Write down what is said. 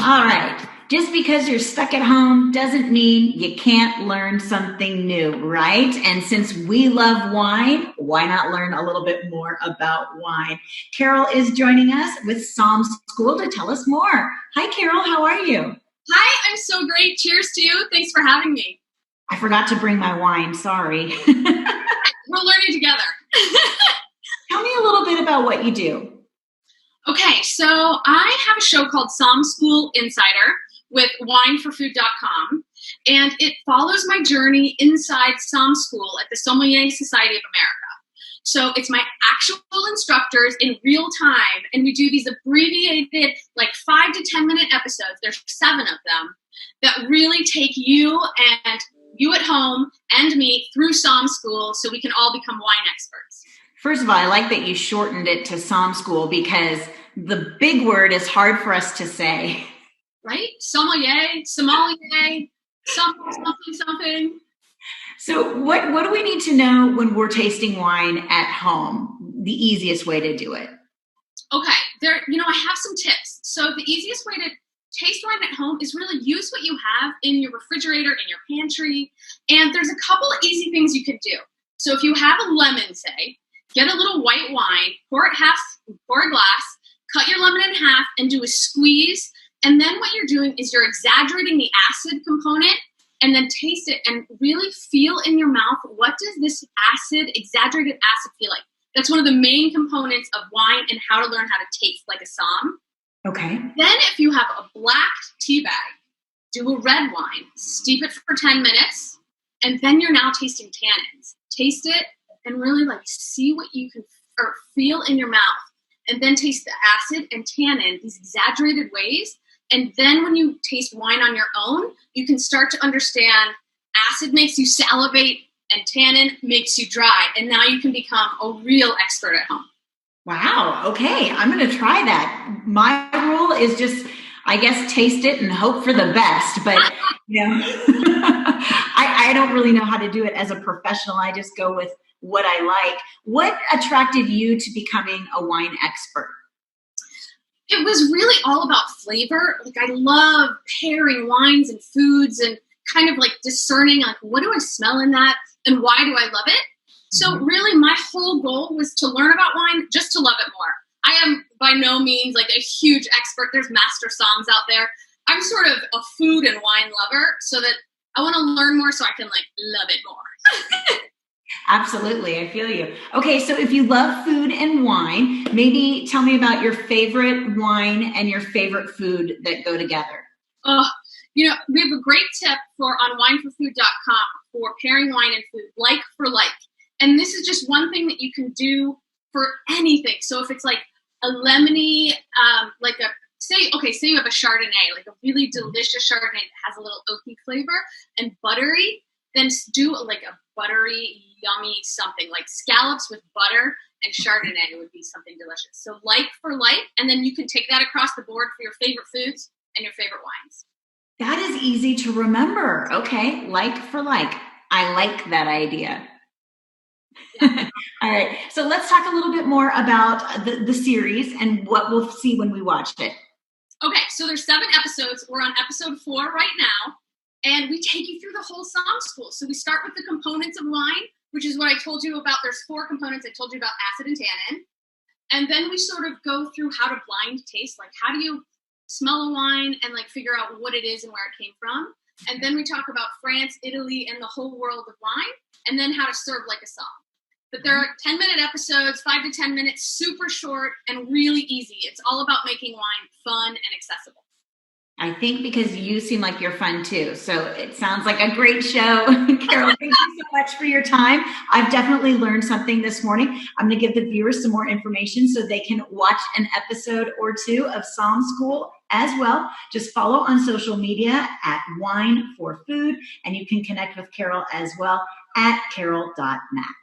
All right. Just because you're stuck at home doesn't mean you can't learn something new, right? And since we love wine, why not learn a little bit more about wine? Carole is joining us with Psalm School to tell us more. Hi, Carole. How are you? Hi, I'm so great. Cheers to you. Thanks for having me. I forgot to bring my wine. Sorry. We're learning together. Tell me a little bit about what you do. Okay, so I have a show called Psalm School Insider with wine4food.com, and it follows my journey inside Psalm School at the Sommelier Society of America. So it's my actual instructors in real time, and we do these abbreviated, like 5 to 10 minute episodes. There's 7 of them that really take you and you at home and me through Psalm School so we can all become wine experts. First of all, I like that you shortened it to Psalm School because the big word is hard for us to say. Right? Sommelier, something. So what do we need to know when we're tasting wine at home? The easiest way to do it. Okay, I have some tips. So the easiest way to taste wine at home is really use what you have in your refrigerator, in your pantry. And there's a couple of easy things you can do. So if you have a lemon, say, get a little white wine, pour a glass, cut your lemon in half, and do a squeeze. And then what you're doing is you're exaggerating the acid component, and then taste it and really feel in your mouth, what does this exaggerated acid feel like? That's one of the main components of wine and how to learn how to taste like a psalm. Okay. Then if you have a black tea bag, do a red wine, steep it for 10 minutes, and then you're now tasting tannins. Taste it and really see what you can or feel in your mouth, and then taste the acid and tannin, these exaggerated ways. And then when you taste wine on your own, you can start to understand acid makes you salivate and tannin makes you dry. And now you can become a real expert at home. Wow. Okay. I'm going to try that. My rule is just, I guess, taste it and hope for the best. But, I don't really know how to do it as a professional. I just go with what I like. What attracted you to becoming a wine expert? It was really all about flavor. I love pairing wines and foods and kind of discerning, what do I smell in that and why do I love it? So really my whole goal was to learn about wine, just to love it more. I am by no means a huge expert. There's master somms out there. I'm sort of a food and wine lover, so that I want to learn more so I can love it more. Absolutely. I feel you. Okay. So if you love food and wine, maybe tell me about your favorite wine and your favorite food that go together. We have a great tip on wine4food.com for pairing wine and food, like for like. And this is just one thing that you can do for anything. So if it's a lemony, say you have a Chardonnay, a really delicious Chardonnay that has a little oaky flavor and buttery, then do a buttery, yummy something scallops with butter and Chardonnay would be something delicious. So like for like, and then you can take that across the board for your favorite foods and your favorite wines. That is easy to remember. Okay. Like for like. I like that idea. Yeah. All right. So let's talk a little bit more about the series and what we'll see when we watch it. Okay. So there's 7 episodes. We're on episode 4 right now. And we take you through the whole Psalm School. So we start with the components of wine, which is what I told you about. There's 4 components. I told you about acid and tannin. And then we sort of go through how to blind taste. How do you smell a wine and figure out what it is and where it came from? And then we talk about France, Italy, and the whole world of wine. And then how to serve like a psalm. But there are 10-minute episodes, 5 to 10 minutes, super short and really easy. It's all about making wine fun and accessible. I think because you seem like you're fun too. So it sounds like a great show. Carole, thank you so much for your time. I've definitely learned something this morning. I'm going to give the viewers some more information so they can watch an episode or 2 of Psalm School as well. Just follow on social media at Wine4Food, and you can connect with Carole as well at carole.mac.